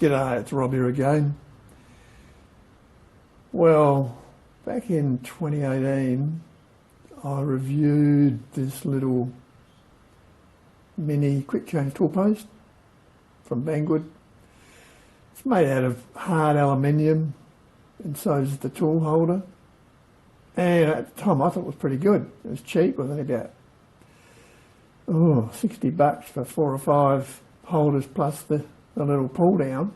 G'day, it's Rob here again. Well, back in 2018, I reviewed this little mini quick change tool post from Banggood. It's made out of hard aluminium, and so is the tool holder. And at the time I thought it was pretty good. It was cheap, I think about $60 for 4 or 5 holders plus the little pull down.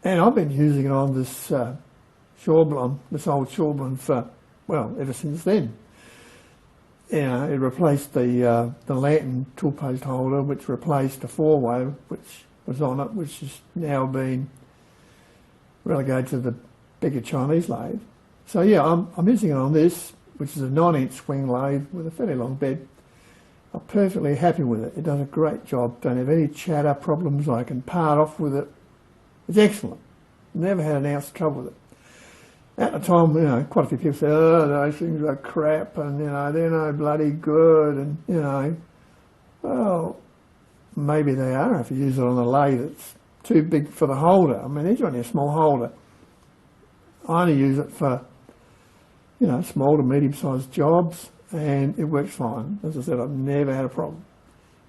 And I've been using it on this this old Shawblin for, well, ever since then. You know, it replaced the lantern tool post holder, which replaced a 4-way which was on it, which has now been relegated to the bigger Chinese lathe. So yeah, I'm using it on this, which is a 9-inch swing lathe with a fairly long bed. I'm perfectly happy with it. It does a great job. Don't have any chatter problems. I can part off with it. It's excellent. Never had an ounce of trouble with it. At the time, you know, quite a few people said, "Oh, those things are crap, and you know, they're no bloody good," and you know, well, maybe they are if you use it on a lathe that's too big for the holder. I mean, these are only a small holder. I only use it for, you know, small to medium-sized jobs, and it works fine. As I said, I've never had a problem.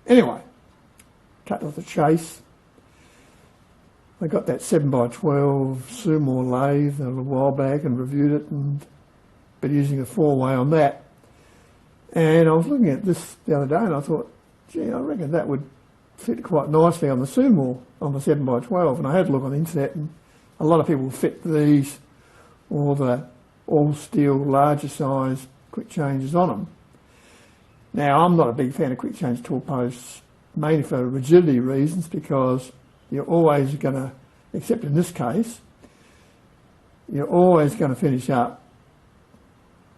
Anyway, cut to the chase. I got that 7x12 sumo lathe a little while back and reviewed it, and been using a 4-way on that. And I was looking at this the other day and I thought, gee, I reckon that would fit quite nicely on the sumo, on the 7x12. And I had a look on the internet, and a lot of people fit these or the all steel larger size quick changes on them. Now, I'm not a big fan of quick change tool posts, mainly for rigidity reasons, because you're always going to, except in this case, you're always going to finish up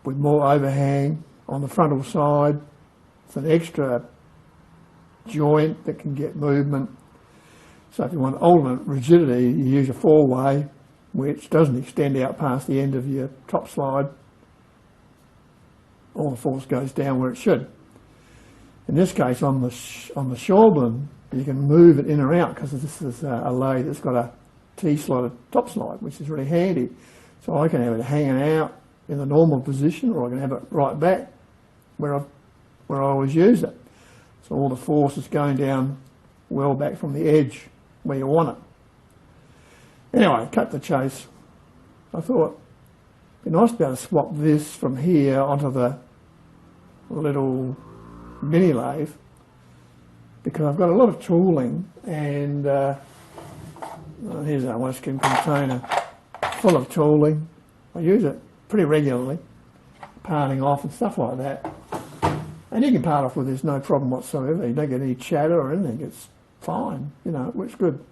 with more overhang on the frontal side. It's an extra joint that can get movement. So if you want ultimate rigidity, you use a 4-way, which doesn't extend out past the end of your top slide. All the force goes down where it should. In this case, on the Shawblin, you can move it in or out, because this is a lathe that's got a T-slotted top slide, which is really handy. So I can have it hanging out in the normal position, or I can have it right back where I always use it. So all the force is going down well back from the edge where you want it. Anyway, cut the chase. I thought it'd be nice to be able to swap this from here onto the little mini lathe, because I've got a lot of tooling, and here's our waste skin container full of tooling. I use it pretty regularly, parting off and stuff like that. And you can part off with this no problem whatsoever. You don't get any chatter or anything. It's fine, you know, it works good.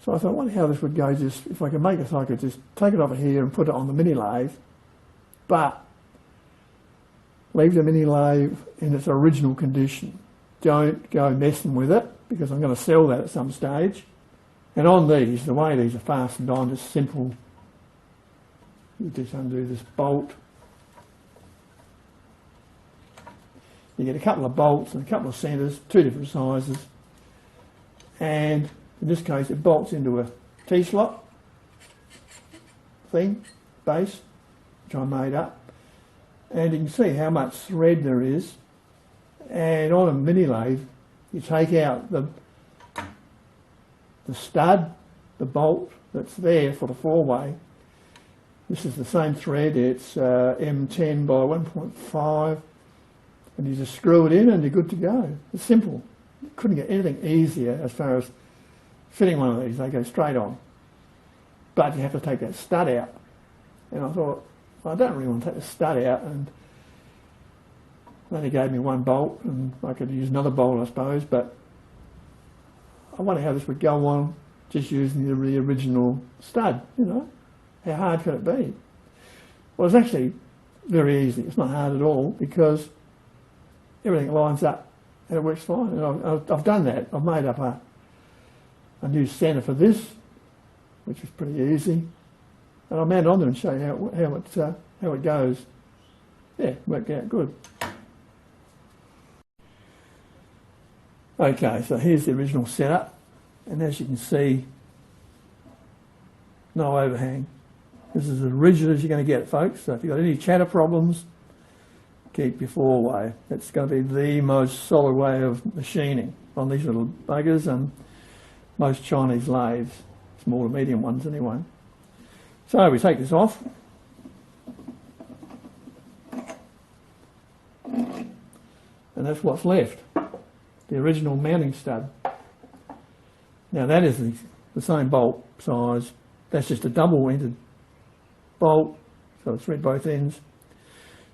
So I thought, I wonder how this would go, just if I could make it so I could just take it over here and put it on the mini lathe, but leave the mini lathe in its original condition. Don't go messing with it, because I'm going to sell that at some stage. And on these, the way these are fastened on, just simple. You just undo this bolt. You get a couple of bolts and a couple of centres, 2 different sizes. And in this case, it bolts into a T-slot thing, base, which I made up. And you can see how much thread there is. And on a mini lathe, you take out the stud, the bolt that's there for the 4-way. This is the same thread. It's M10 by 1.5, and you just screw it in and you're good to go. It's simple. You couldn't get anything easier as far as fitting one of these. They go straight on, but you have to take that stud out. And I thought, I don't really want to take the stud out, and they only gave me 1 bolt, and I could use another bolt, I suppose, but I wonder how this would go on just using the original stud, you know. How hard could it be? Well, it's actually very easy. It's not hard at all, because everything lines up and it works fine. And I've done that. I've made up a new centre for this, which is pretty easy. And I'll mount it on there and show you how it goes. Yeah, worked out good. Okay, so here's the original setup. And as you can see, no overhang. This is as rigid as you're going to get, folks. So if you've got any chatter problems, keep your 4-way. It's going to be the most solid way of machining on these little buggers and most Chinese lathes, small to medium ones anyway. So we take this off. And that's what's left, the original mounting stud. Now that is the same bolt size. That's just a double-ended bolt, so it's thread both ends.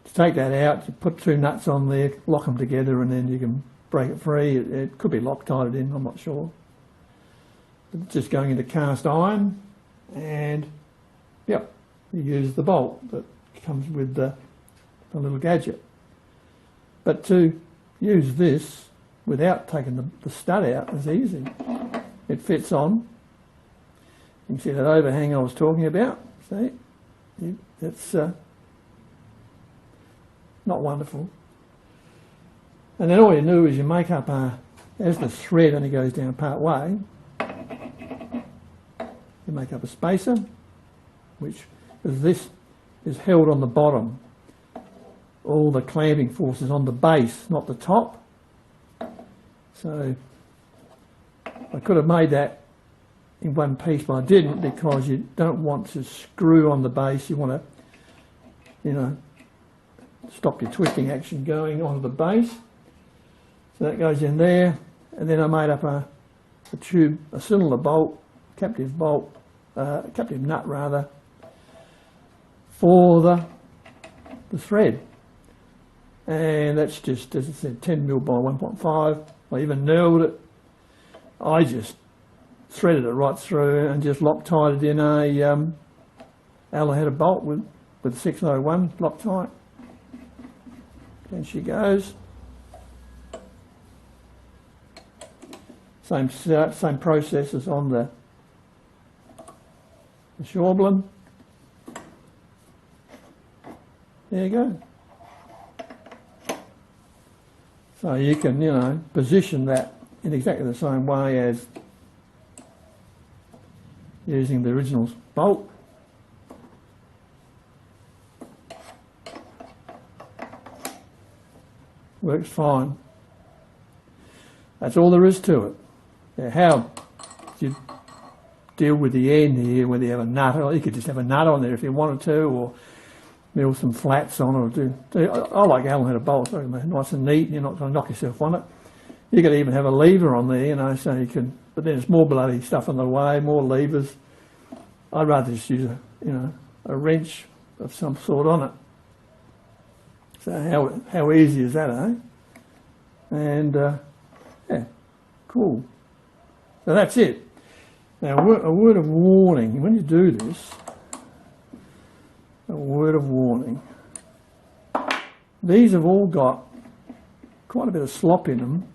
To take that out, you put 2 nuts on there, lock them together, and then you can break it free. It could be Loctited in, I'm not sure. But it's just going into cast iron, and yep, you use the bolt that comes with the little gadget. But to use this without taking the stud out is easy. It fits on. You can see that overhang I was talking about. See, it's not wonderful. And then all you do is you make up as the thread only goes down part way, you make up a spacer, which is this is held on the bottom. All the clamping force is on the base, not the top. So I could have made that in one piece, but I didn't, because you don't want to screw on the base. You want to, stop your twisting action going onto the base. So that goes in there, and then I made up a tube, a cylinder bolt, captive nut rather, for the thread. And that's just, as I said, 10mm by 1.5. I even knurled it. I just threaded it right through and just Loctited in a alligator bolt with 601 Loctite. And she goes. Same process as on the Schaublin. There you go. So you can, position that in exactly the same way as using the original bolt. Works fine. That's all there is to it. Now, how you deal with the end here, whether you have a nut, or you could just have a nut on there if you wanted to, or mill some flats on it. I like alligator bolts, they're nice and neat, you're not going to knock yourself on it. You could even have a lever on there, so you can, but then it's more bloody stuff on the way, more levers. I'd rather just use a wrench of some sort on it. So how easy is that, eh? And yeah, cool. So that's it. Now a word of warning, when you do this, a word of warning. These have all got quite a bit of slop in them,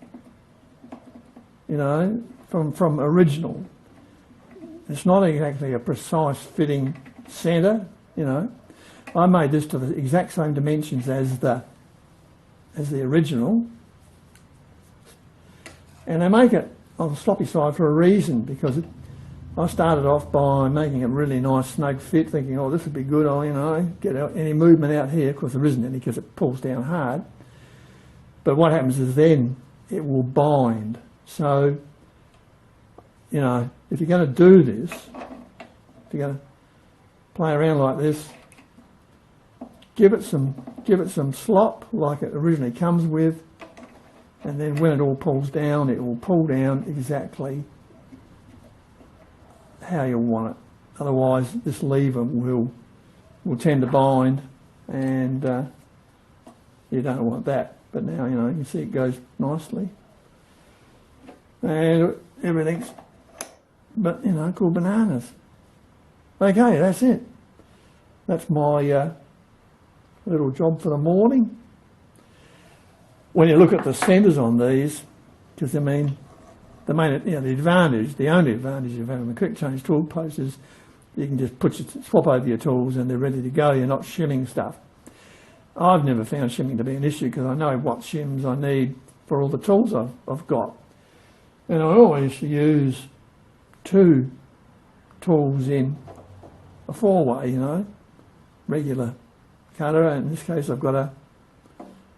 from original. It's not exactly a precise fitting centre, I made this to the exact same dimensions as the original. And they make it on the sloppy side for a reason, because I started off by making a really nice snug fit, thinking, oh, this would be good, I'll, get any movement out here. Of course, there isn't any because it pulls down hard. But what happens is then it will bind. So, if you're going to do this, if you're going to play around like this, give it some slop like it originally comes with, and then when it all pulls down, it will pull down exactly how you want it. Otherwise, this lever will tend to bind, and you don't want that. But now, you can see it goes nicely, and everything's, but cool bananas. Okay, that's it. That's my little job for the morning. When you look at the centres on these, because the only advantage of having a quick change tool post is you can just swap over your tools and they're ready to go. You're not shimming stuff. I've never found shimming to be an issue because I know what shims I need for all the tools I've got. And I always use two tools in a four-way, you know, regular cutter. In this case I've got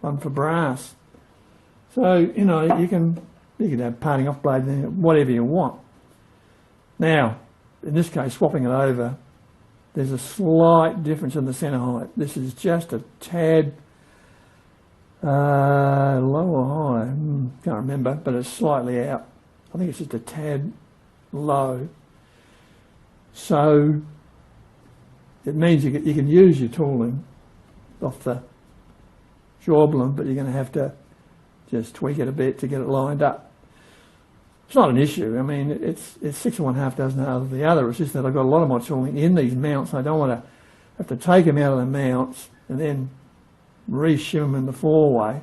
one for brass. So, you know, you can have parting off blade, whatever you want. Now, in this case, swapping it over, there's a slight difference in the centre height. This is just a tad low or high, can't remember, but it's slightly out. I think it's just a tad low. So it means you can use your tooling off the Schaublin, but you're going to have to just tweak it a bit to get it lined up. It's not an issue. I mean, it's 6 1/2 dozen out of the other. It's just that I've got a lot of my tooling in these mounts. I don't want to have to take them out of the mounts and then re-shim them in the four-way.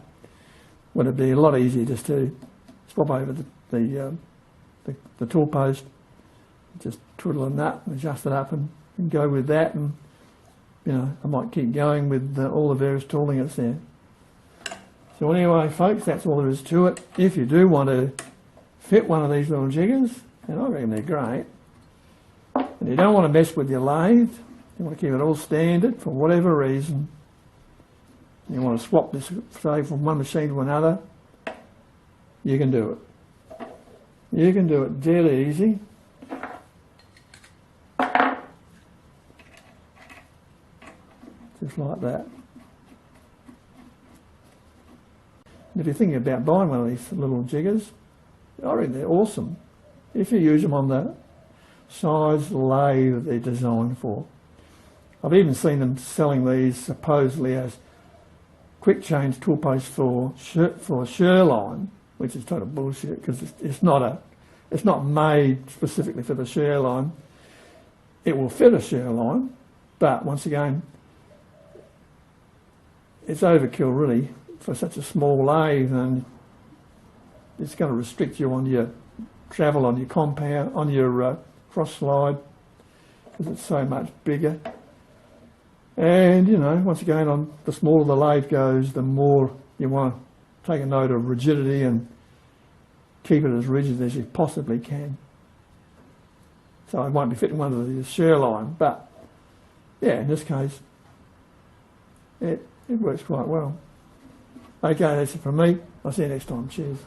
Would it be a lot easier just to swap over the tool post, just twiddle a nut and adjust it up and go with that, and you know, I might keep going with all the various tooling that's there. So anyway, folks, that's all there is to it. If you do want to fit one of these little jiggers, and I reckon they're great, and you don't want to mess with your lathe, you want to keep it all standard for whatever reason, you want to swap this, say, from one machine to another, you can do it. You can do it dead easy. Just like that. And if you're thinking about buying one of these little jiggers, I reckon they're awesome if you use them on the size lathe that they're designed for. I've even seen them selling these supposedly as quick change tool posts for Sherline, which is total bullshit because it's not made specifically for the Sherline. It will fit a Sherline, but once again, it's overkill really for such a small lathe, and it's going to restrict you on your travel on your compound, on your cross slide, because it's so much bigger. And you know, once again, on the smaller the lathe goes, the more you want to take a note of rigidity and keep it as rigid as you possibly can. So I won't be fitting one of the Sherline, but yeah, in this case, it works quite well. Okay, that's it from me. I'll see you next time. Cheers.